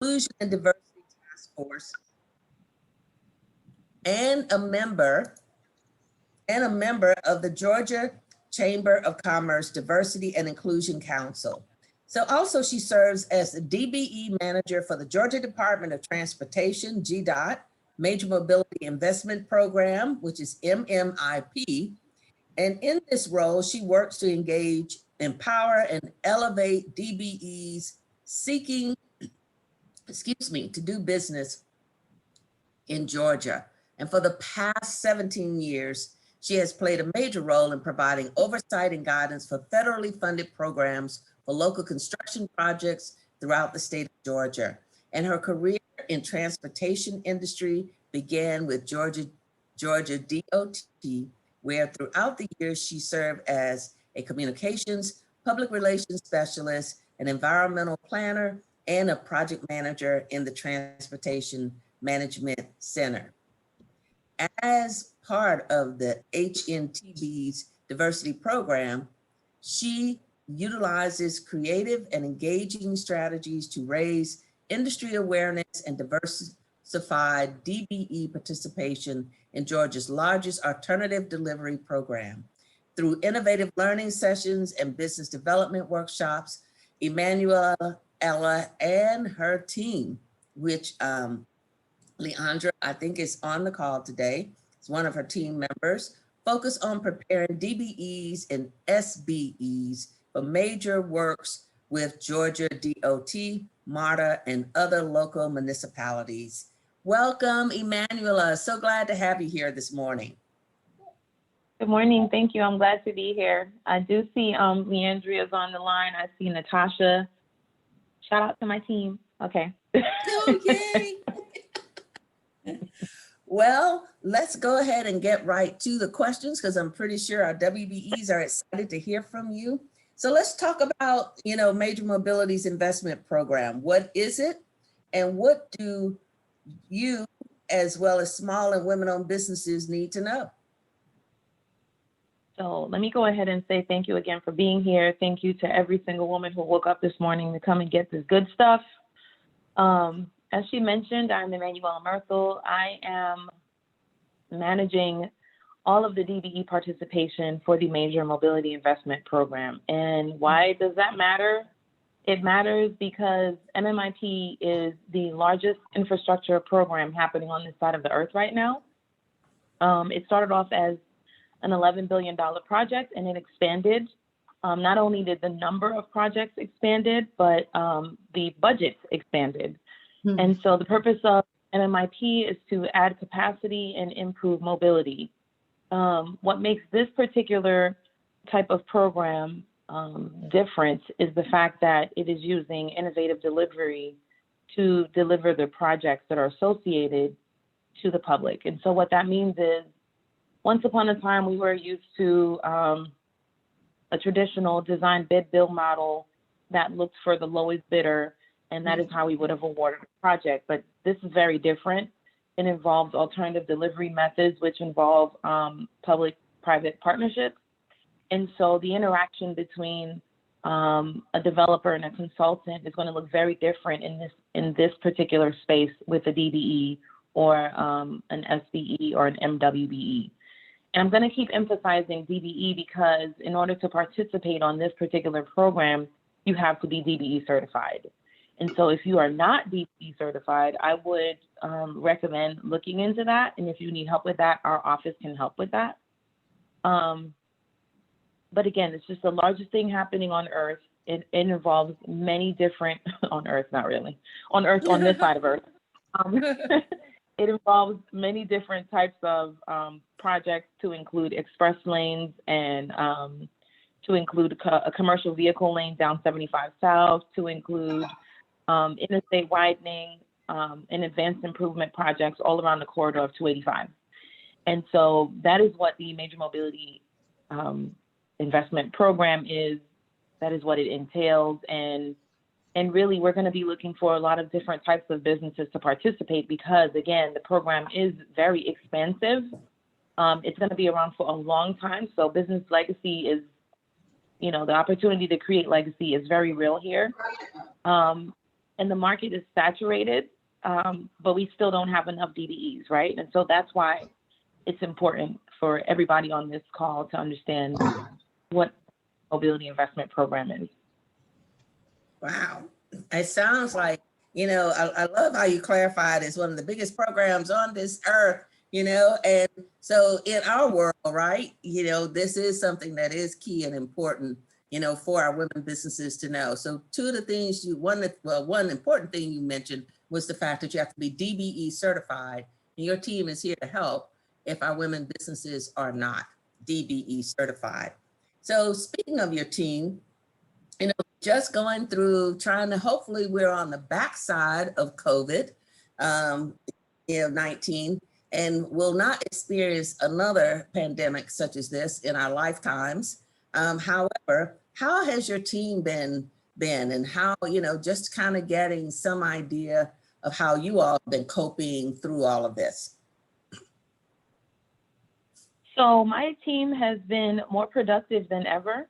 Inclusion and Diversity Task Force, and a member of the Georgia Chamber of Commerce Diversity and Inclusion Council. So also she serves as the DBE manager for the Georgia Department of Transportation, GDOT, Major Mobility Investment Program, which is MMIP. And in this role, she works to engage, empower, and elevate DBEs seeking, to do business in Georgia. And for the past 17 years, she has played a major role in providing oversight and guidance for federally funded programs for local construction projects throughout the state of Georgia. And her career in transportation industry began with Georgia DOT, where throughout the years she served as a communications, public relations specialist, an environmental planner, and a project manager in the Transportation Management Center. As part of the HNTB's diversity program, she utilizes creative and engaging strategies to raise industry awareness and diversify DBE participation in Georgia's largest alternative delivery program. Through innovative learning sessions and business development workshops, Emmanuella and her team, which Leandra, I think, is on the call today. It's one of her team members, focus on preparing DBEs and SBEs for major works with Georgia DOT, MARTA, and other local municipalities. Welcome, Emmanuella. So glad to have you here this morning. Good morning. Thank you. I'm glad to be here. I do see Leandria's on the line. I see Natasha. Shout out to my team. Okay. Okay. Well, let's go ahead and get right to the questions because I'm pretty sure our WBEs are excited to hear from you. So let's talk about, Major Mobility's investment program. What is it? And what do you, as well as small and women-owned businesses, need to know? So let me go ahead and say thank you again for being here. Thank you to every single woman who woke up this morning to come and get this good stuff. As she mentioned, I'm Emmanuella Myrthil. I am managing all of the DBE participation for the Major Mobility Investment Program. And why does that matter? It matters because MMIP is the largest infrastructure program happening on this side of the earth right now. It started off as an $11 billion project and it expanded. Not only did the number of projects expanded, but the budget expanded. And so the purpose of MMIP is to add capacity and improve mobility. What makes this particular type of program different is the fact that it is using innovative delivery to deliver the projects that are associated to the public. And so what that means is, once upon a time, we were used to a traditional design bid build model that looked for the lowest bidder, and that is how we would have awarded a project. But this is very different. It involves alternative delivery methods, which involve public-private partnerships. And so the interaction between a developer and a consultant is going to look very different in this particular space with a DBE or an SBE or an MWBE. And I'm going to keep emphasizing DBE because in order to participate on this particular program, you have to be DBE certified. And so if you are not DBE certified, I would recommend looking into that. And if you need help with that, our office can help with that. But again, it's just the largest thing happening on Earth. It involves many different, on Earth, not really, on Earth, on this side of Earth. It involves many different types of projects to include express lanes and to include a commercial vehicle lane down 75 South, to include interstate widening and advanced improvement projects all around the corridor of 285. And so that is what the Major Mobility Investment Program is. That is what it entails. And really, we're going to be looking for a lot of different types of businesses to participate because, again, the program is very expansive. It's going to be around for a long time. So business legacy is, the opportunity to create legacy is very real here. and the market is saturated, but we still don't have enough DBEs, right? And so that's why it's important for everybody on this call to understand what mobility investment program is. Wow. It sounds like, I love how you clarified it's one of the biggest programs on this earth, and so in our world, right, this is something that is key and important, for our women businesses to know. So two of the things one important thing you mentioned was the fact that you have to be DBE certified, and your team is here to help if our women businesses are not DBE certified. So speaking of your team, just going through trying to, hopefully we're on the backside of COVID, 19, and will not experience another pandemic such as this in our lifetimes. However, how has your team been and how, just kind of getting some idea of how you all have been coping through all of this? So my team has been more productive than ever.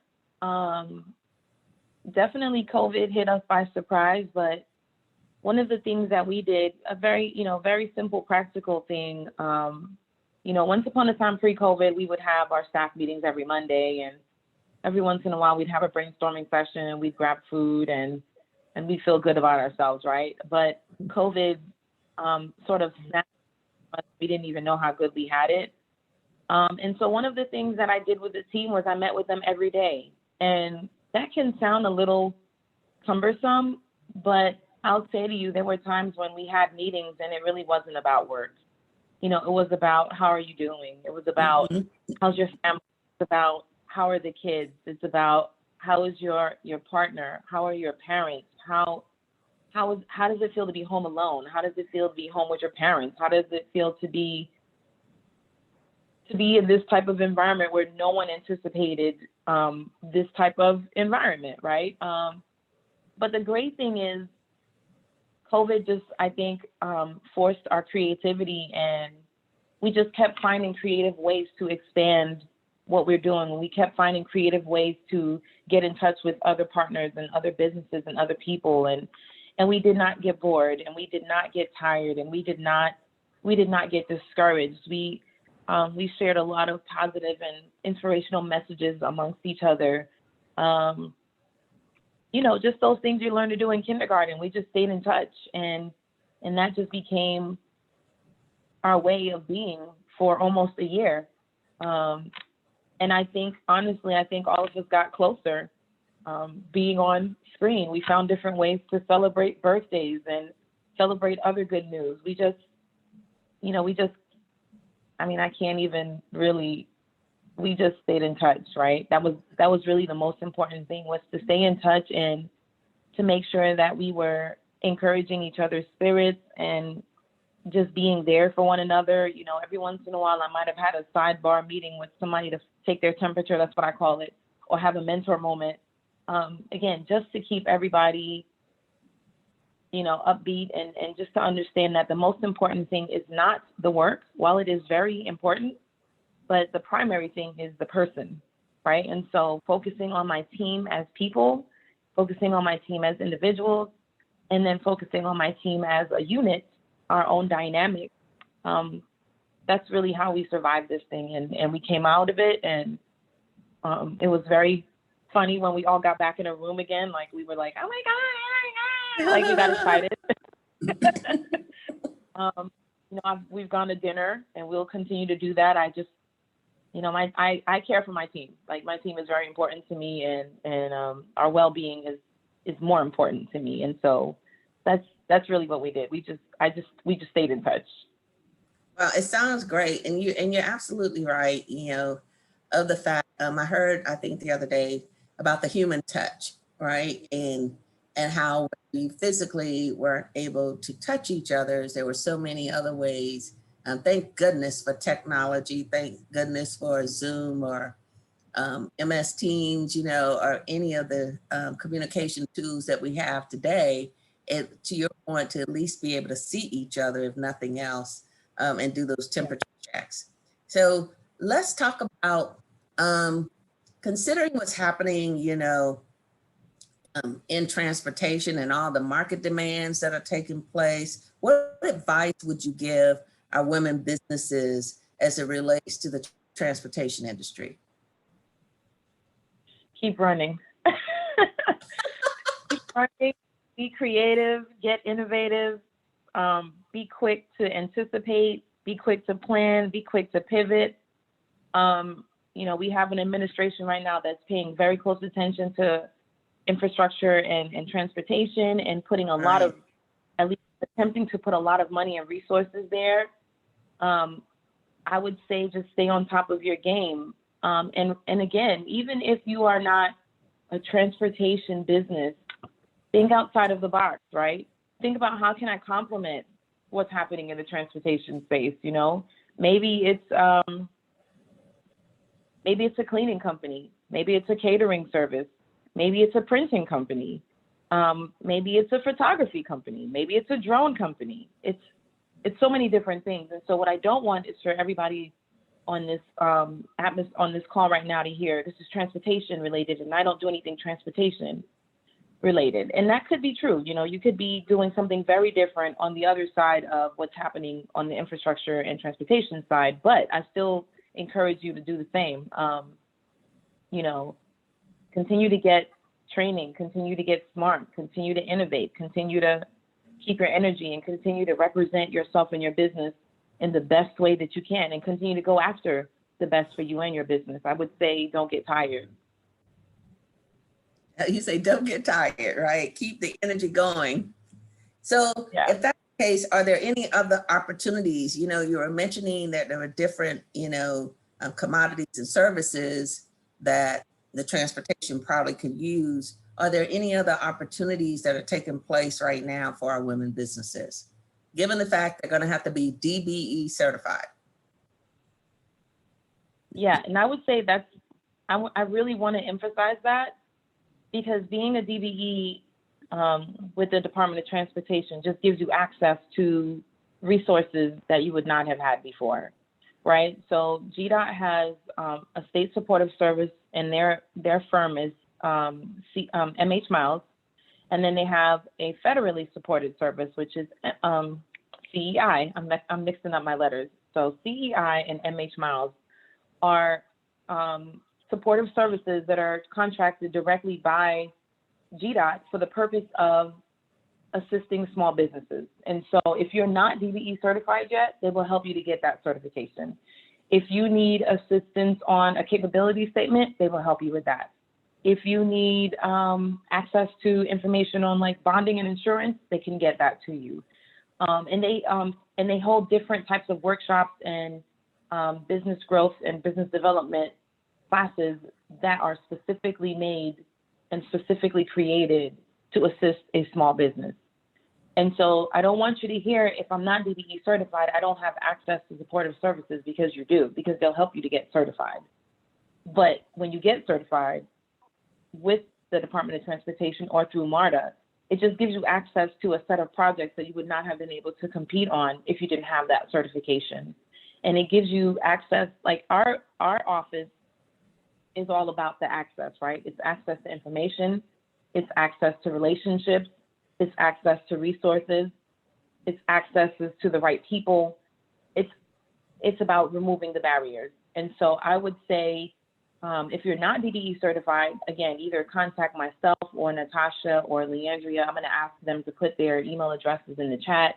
Definitely COVID hit us by surprise, but one of the things that we did, a very, very simple, practical thing, once upon a time pre-COVID, we would have our staff meetings every Monday, and every once in a while we'd have a brainstorming session, we'd grab food and we feel good about ourselves, right? But COVID sort of snapped us. We didn't even know how good we had it. And so one of the things that I did with the team was I met with them every day. And that can sound a little cumbersome, but I'll say to you, there were times when we had meetings and it really wasn't about work. It was about, how are you doing? It was about, how's your family? It's about, how are the kids? It's about, how is your partner? How are your parents? How does it feel to be home alone? How does it feel to be home with your parents? How does it feel to be in this type of environment where no one anticipated this type of environment, right? But the great thing is COVID just, I think, forced our creativity, and we just kept finding creative ways to expand what we're doing. We kept finding creative ways to get in touch with other partners and other businesses and other people. And we did not get bored, and we did not get tired, and we did not get discouraged. We shared a lot of positive and inspirational messages amongst each other. Just those things you learn to do in kindergarten. We just stayed in touch, and that just became our way of being for almost a year. And I think, honestly, all of us got closer being on screen. We found different ways to celebrate birthdays and celebrate other good news. I can't even really, we just stayed in touch, right? That was really the most important thing, was to stay in touch and to make sure that we were encouraging each other's spirits and just being there for one another. Every once in a while, I might have had a sidebar meeting with somebody to take their temperature, that's what I call it, or have a mentor moment. Again, just to keep everybody upbeat and just to understand that the most important thing is not the work, while it is very important, but the primary thing is the person, right? And so focusing on my team as people, focusing on my team as individuals, and then focusing on my team as a unit, our own dynamic, that's really how we survived this thing. And we came out of it, and it was very funny when we all got back in a room again. Like, we were like, oh my God. Like, we got excited. We've gone to dinner, and we'll continue to do that. I just, I care for my team. Like, my team is very important to me, and our well-being is more important to me. And so that's really what we did. We just stayed in touch. Well, it sounds great, and you're absolutely right. Of the fact, I heard, I think the other day, about the human touch, right? And how we physically weren't able to touch each other. There were so many other ways. Thank goodness for technology. Thank goodness for Zoom or MS Teams, or any of the communication tools that we have today. And to your point, to at least be able to see each other, if nothing else, and do those temperature checks. So let's talk about considering what's happening, in transportation and all the market demands that are taking place, what advice would you give our women businesses as it relates to the transportation industry? Keep running. Keep running, be creative, get innovative, be quick to anticipate, be quick to plan, be quick to pivot. You know, we have an administration right now that's paying very close attention to infrastructure and transportation and putting a lot of, at least attempting to put a lot of money and resources there. I would say just stay on top of your game. And again, even if you are not a transportation business, think outside of the box, right? Think about how can I complement what's happening in the transportation space, you know? Maybe it's a cleaning company. Maybe it's a catering service. Maybe it's a printing company. Maybe it's a photography company. Maybe it's a drone company. It's so many different things. And so what I don't want is for everybody on this on this call right now to hear this is transportation related and I don't do anything transportation related. And that could be true. You know, you could be doing something very different on the other side of what's happening on the infrastructure and transportation side, but I still encourage you to do the same. You know, continue to get training, continue to get smart, continue to innovate, continue to keep your energy and continue to represent yourself and your business in the best way that you can and continue to go after the best for you and your business. I would say don't get tired. You say don't get tired, right? Keep the energy going. So if that's the case, are there any other opportunities? You know, you were mentioning that there are different, you know, commodities and services that the transportation probably could use. Are there any other opportunities that are taking place right now for our women businesses, given the fact they're going to have to be DBE certified? Yeah, and I would say that's, I really want to emphasize that, because being a DBE with the Department of Transportation just gives you access to resources that you would not have had before, right? So GDOT has a state supportive service, and their firm is MH Miles, and then they have a federally supported service, which is CEI. I'm mixing up my letters. So CEI and MH Miles are supportive services that are contracted directly by GDOT for the purpose of assisting small businesses. And so if you're not DBE certified yet, they will help you to get that certification. If you need assistance on a capability statement, they will help you with that. If you need access to information on like bonding and insurance, they can get that to you. And they hold different types of workshops and business growth and business development classes that are specifically made and specifically created to assist a small business. And so I don't want you to hear, if I'm not DBE certified, I don't have access to supportive services, because you do, because they'll help you to get certified. But when you get certified with the Department of Transportation or through MARTA, it just gives you access to a set of projects that you would not have been able to compete on if you didn't have that certification. And it gives you access, like our office is all about the access, right? It's access to information, it's access to relationships, it's access to resources, it's access to the right people. It's about removing the barriers. And so I would say, if you're not DBE certified, again, either contact myself or Natasha or Leandria. I'm going to ask them to put their email addresses in the chat.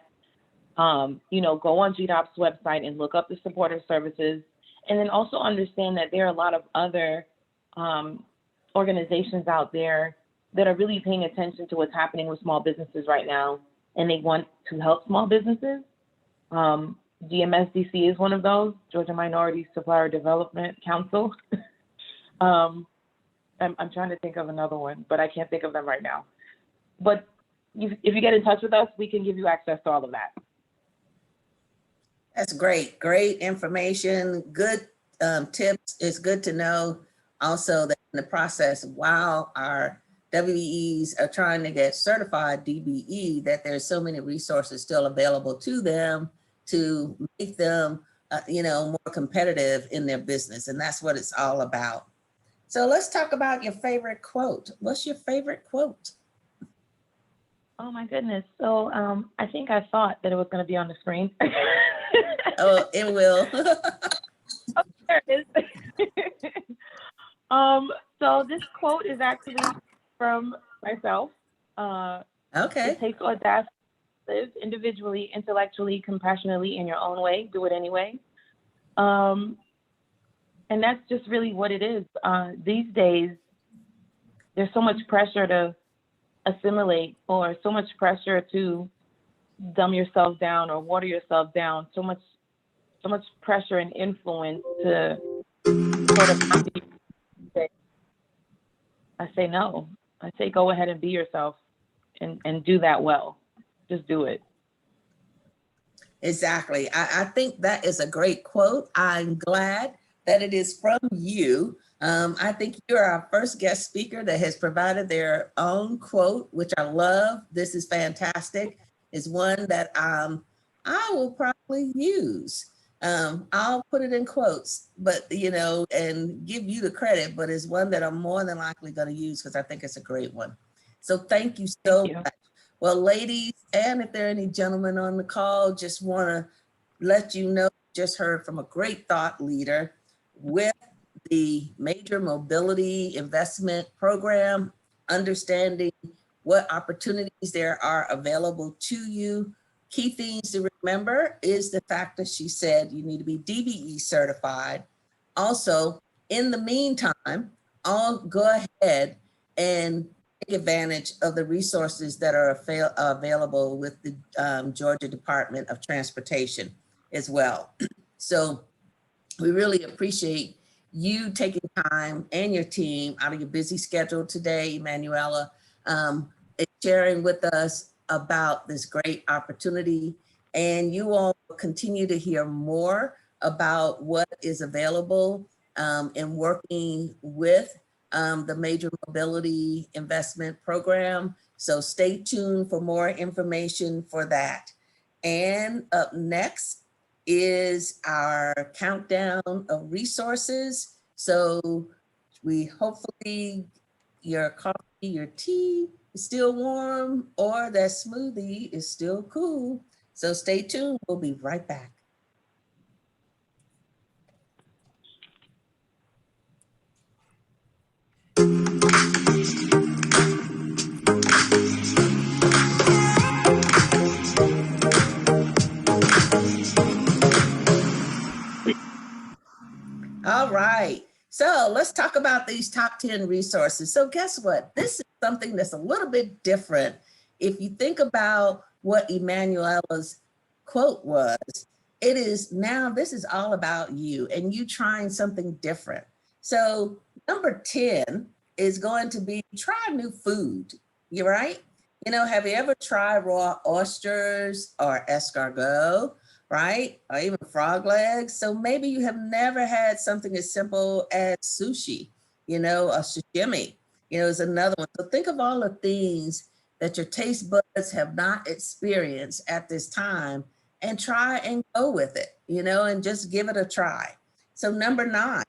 You know, go on GDOT's website and look up the supportive services. And then also understand that there are a lot of other organizations out there that are really paying attention to what's happening with small businesses right now, and they want to help small businesses. GMSDC is one of those, Georgia Minority Supplier Development Council. I'm trying to think of another one, but I can't think of them right now. But if you get in touch with us, we can give you access to all of that. That's great. Great information. Good tips. It's good to know also that in the process, while our WEs are trying to get certified DBE, that there's so many resources still available to them to make them, you know, more competitive in their business. And that's what it's all about. So let's talk about your favorite quote. What's your favorite quote? Oh my goodness. So I think I thought that it was going to be on the screen. Oh, it will. Oh, there it is. So this quote is actually from myself. Okay. It takes audacity to live individually, intellectually, compassionately in your own way. Do it anyway. And that's just really what it is. These days, there's so much pressure to assimilate, or so much pressure to dumb yourself down or water yourself down. So much pressure and influence to sort of not be. I say no. I say go ahead and be yourself, and do that well. Just do it. Exactly. I think that is a great quote. I'm glad that it is from you. I think you're our first guest speaker that has provided their own quote, which I love. This is fantastic. It's one that I will probably use. I'll put it in quotes, but and give you the credit, but it's one that I'm more than likely going to use because I think it's a great one. So thank you so much. Well, ladies, and if there are any gentlemen on the call, just want to let you know, just heard from a great thought leader with the Major Mobility Investment Program, understanding what opportunities there are available to you. Key things to remember is the fact that she said you need to be DBE certified. Also, in the meantime, I'll go ahead and take advantage of the resources that are available with the Georgia Department of Transportation as well. So we really appreciate you taking time and your team out of your busy schedule today, Emmanuella, and sharing with us about this great opportunity. And you all continue to hear more about what is available in working with the Major Mobility Investment Program. So stay tuned for more information for that. And up next is our countdown of resources. So we hopefully your coffee, your tea is still warm, or that smoothie is still cool. So stay tuned. We'll be right back. All right. So let's talk about these top 10 resources. So guess what? This is something that's a little bit different. If you think about what Emmanuella's quote was, it is now this is all about you and you trying something different. So number 10 is going to be try new food. You're right. Have you ever tried raw oysters or escargot? Right? Or even frog legs. So maybe you have never had something as simple as sushi, a sashimi, is another one. So think of all the things that your taste buds have not experienced at this time and try and go with it, and just give it a try. So number 9,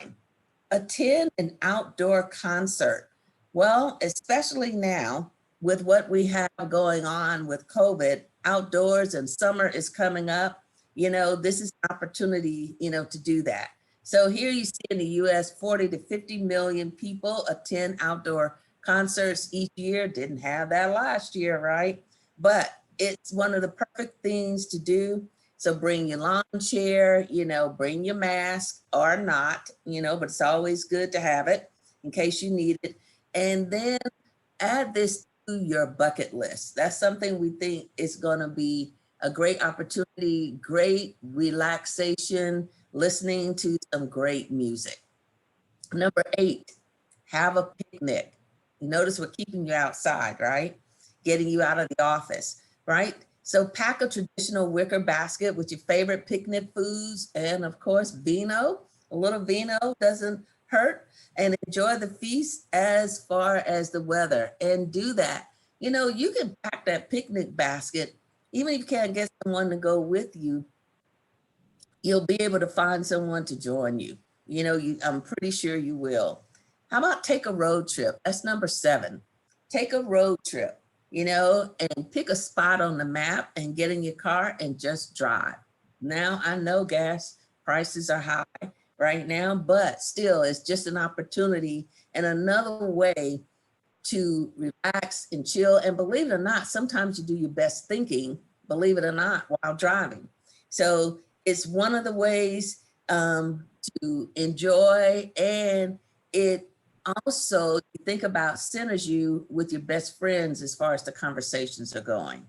attend an outdoor concert. Well, especially now with what we have going on with COVID, outdoors and summer is coming up. This is an opportunity, to do that. So here you see in the US, 40 to 50 million people attend outdoor concerts each year. Didn't have that last year, right? But it's one of the perfect things to do. So bring your lawn chair, bring your mask or not, but it's always good to have it in case you need it. And then add this to your bucket list. That's something we think is going to be a great opportunity, great relaxation, listening to some great music. Number 8, have a picnic. You notice we're keeping you outside, right? Getting you out of the office, right? So pack a traditional wicker basket with your favorite picnic foods and of course, vino. A little vino doesn't hurt, and enjoy the feast as far as the weather, and do that. You can pack that picnic basket. Even if you can't get someone to go with you, you'll be able to find someone to join you. I'm pretty sure you will. How about take a road trip? That's number 7. Take a road trip, and pick a spot on the map and get in your car and just drive. Now, I know gas prices are high right now, but still, it's just an opportunity and another way to relax and chill. And believe it or not, sometimes you do your best thinking, believe it or not, while driving. So it's one of the ways to enjoy, and it also, you think about, centers you with your best friends as far as the conversations are going.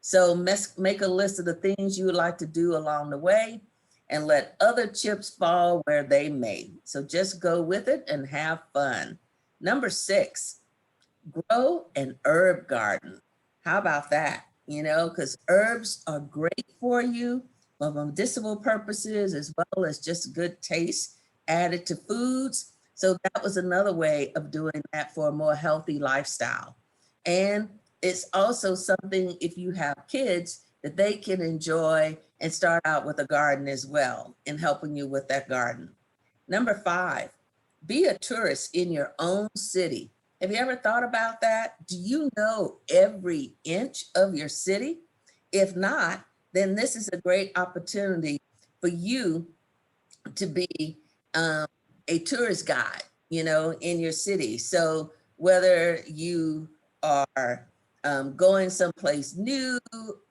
So make a list of the things you would like to do along the way and let other chips fall where they may. So just go with it and have fun. Number 6, grow an herb garden. How about that? Because herbs are great for you for medicinal purposes as well as just good taste added to foods. So that was another way of doing that for a more healthy lifestyle. And it's also something, if you have kids, that they can enjoy and start out with a garden as well in helping you with that garden. Number 5, be a tourist in your own city. Have you ever thought about that? Do you know every inch of your city? If not, then this is a great opportunity for you to be a tourist guide, in your city. So whether you are going someplace new,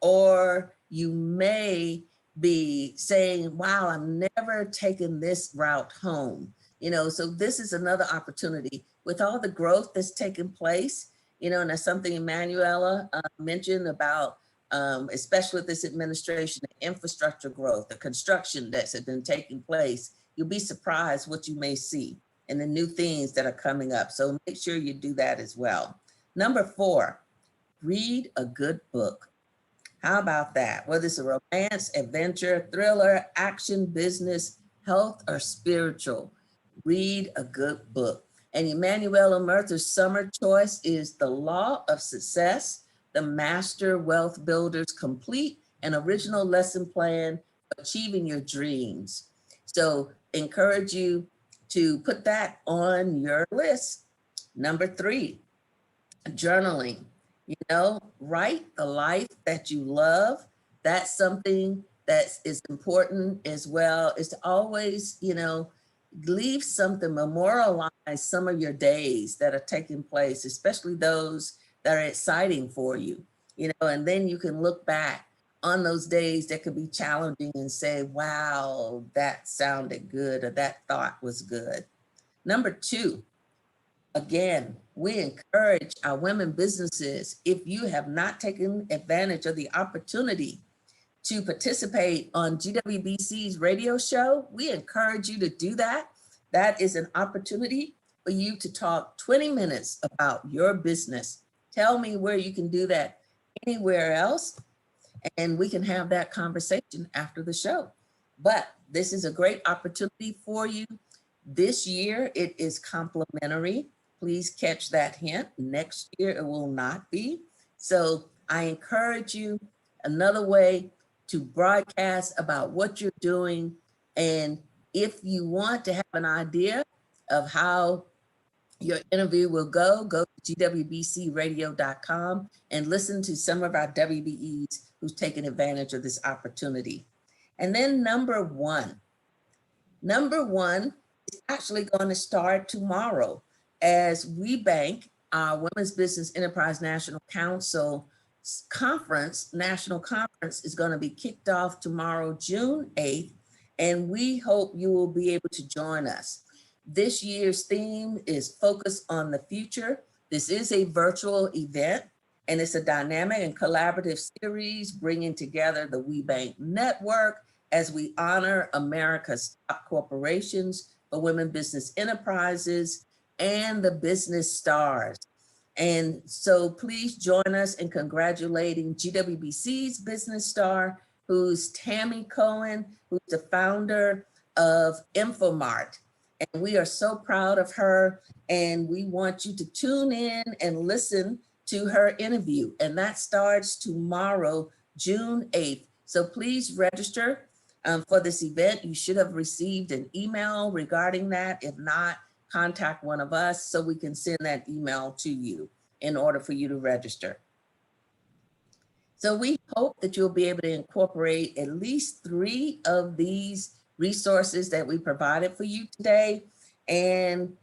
or you may be saying, wow, I'm never taken this route home. So this is another opportunity with all the growth that's taking place, and that's something Emmanuella mentioned about, especially with this administration, the infrastructure growth, the construction that's been taking place. You'll be surprised what you may see and the new things that are coming up. So make sure you do that as well. Number 4, read a good book. How about that? Whether it's a romance, adventure, thriller, action, business, health, or spiritual, read a good book. And Emmanuella Myrthil's summer choice is The Law of Success, The Master Wealth Builder's Complete and Original Lesson Plan for Achieving Your Dreams. So encourage you to put that on your list. Number 3, journaling. Write the life that you love. That's something that is important as well, is to always, leave something, memorialize some of your days that are taking place, especially those that are exciting for you, and then you can look back on those days that could be challenging and say, wow, that sounded good, or that thought was good. Number 2, again, we encourage our women businesses, if you have not taken advantage of the opportunity to participate on GWBC's radio show, we encourage you to do that. That is an opportunity for you to talk 20 minutes about your business. Tell me where you can do that anywhere else, and we can have that conversation after the show. But this is a great opportunity for you. This year, it is complimentary. Please catch that hint. Next year, it will not be. So I encourage you, another way to broadcast about what you're doing. And if you want to have an idea of how your interview will go to gwbcradio.com and listen to some of our WBEs who's taken advantage of this opportunity. And then number one is actually going to start tomorrow as WeBank, our Women's Business Enterprise National Council National Conference is going to be kicked off tomorrow, June 8th, and we hope you will be able to join us. This year's theme is Focus on the Future. This is a virtual event, and it's a dynamic and collaborative series bringing together the WeBank network as we honor America's top corporations for women business enterprises and the business stars. And so please join us in congratulating GWBC's business star, who's Tammy Cohen, who's the founder of Infomart. And we are so proud of her, and we want you to tune in and listen to her interview. And that starts tomorrow, June 8th. So please register for this event. You should have received an email regarding that. If not, contact one of us so we can send that email to you in order for you to register. So we hope that you'll be able to incorporate at least 3 of these resources that we provided for you today. And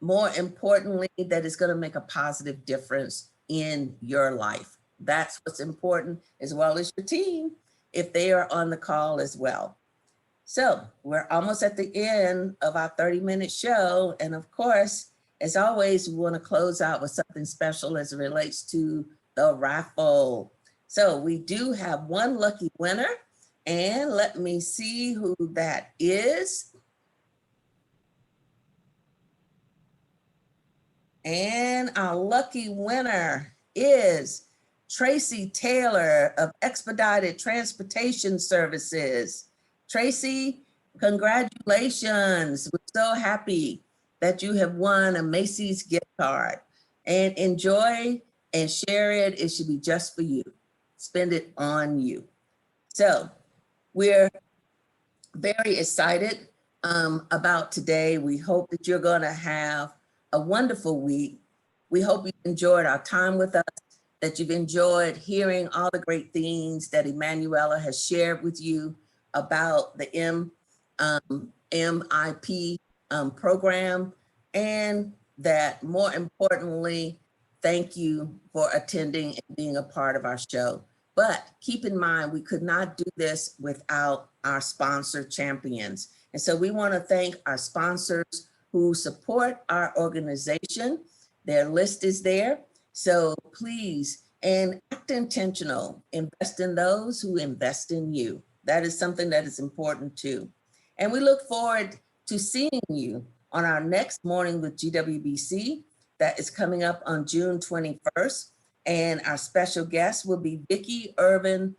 more importantly, that it's going to make a positive difference in your life. That's what's important, as well as your team, if they are on the call as well. So we're almost at the end of our 30-minute show. And of course, as always, we want to close out with something special as it relates to the raffle. So we do have one lucky winner, and let me see who that is. And our lucky winner is Tracy Taylor of Expedited Transportation Services. Tracy, congratulations. We're so happy that you have won a Macy's gift card. And enjoy and share it. It should be just for you. Spend it on you. So we're very excited about today. We hope that you're going to have a wonderful week. We hope you enjoyed our time with us, that you've enjoyed hearing all the great things that Emmanuella has shared with you about the MMIP program, and that more importantly, thank you for attending and being a part of our show. But keep in mind, we could not do this without our sponsor champions. And so we want to thank our sponsors who support our organization. Their list is there. So please, and act intentional, invest in those who invest in you. That is something that is important too. And we look forward to seeing you on our next Morning with GWBC that is coming up on June 21st. And our special guest will be Vicki Avery,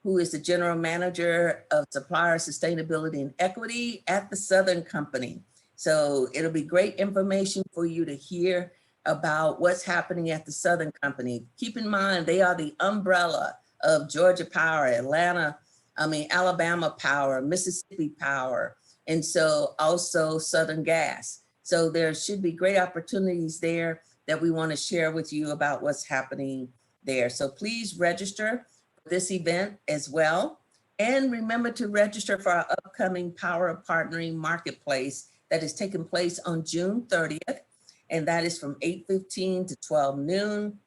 who is the General Manager of Supplier Sustainability and Equity at the Southern Company. So it'll be great information for you to hear about what's happening at the Southern Company. Keep in mind, they are the umbrella of Georgia Power, Alabama Power, Mississippi Power, and so also Southern Gas. So there should be great opportunities there that we want to share with you about what's happening there. So please register for this event as well. And remember to register for our upcoming Power of Partnering Marketplace that is taking place on June 30th. And that is from 8:15 to 12 noon.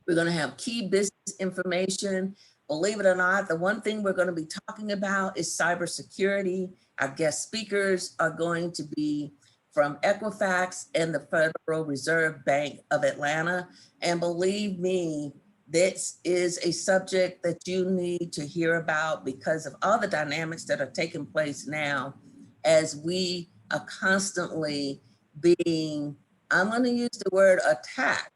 We're going to have key business information. Believe it or not, the one thing we're going to be talking about is cybersecurity. Our guest speakers are going to be from Equifax and the Federal Reserve Bank of Atlanta. And believe me, this is a subject that you need to hear about because of all the dynamics that are taking place now as we are constantly being, I'm going to use the word attacked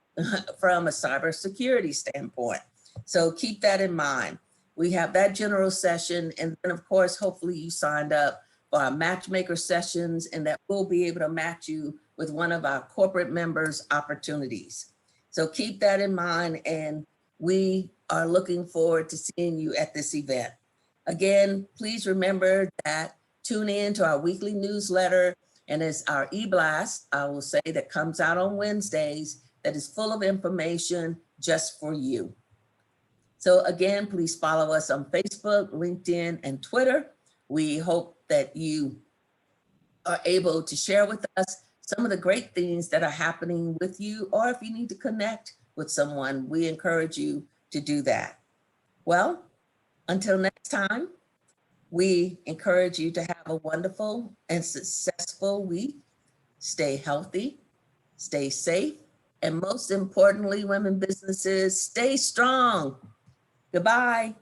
from a cybersecurity standpoint. So keep that in mind. We have that general session. And then of course, hopefully you signed up for our matchmaker sessions and that we'll be able to match you with one of our corporate members' opportunities. So keep that in mind. And we are looking forward to seeing you at this event. Again, please remember that tune in to our weekly newsletter, and it's our e-blast, I will say, that comes out on Wednesdays that is full of information just for you. So again, please follow us on Facebook, LinkedIn, and Twitter. We hope that you are able to share with us some of the great things that are happening with you, or if you need to connect with someone, we encourage you to do that. Well, until next time, we encourage you to have a wonderful and successful week. Stay healthy, stay safe, and most importantly, women businesses, stay strong. Goodbye.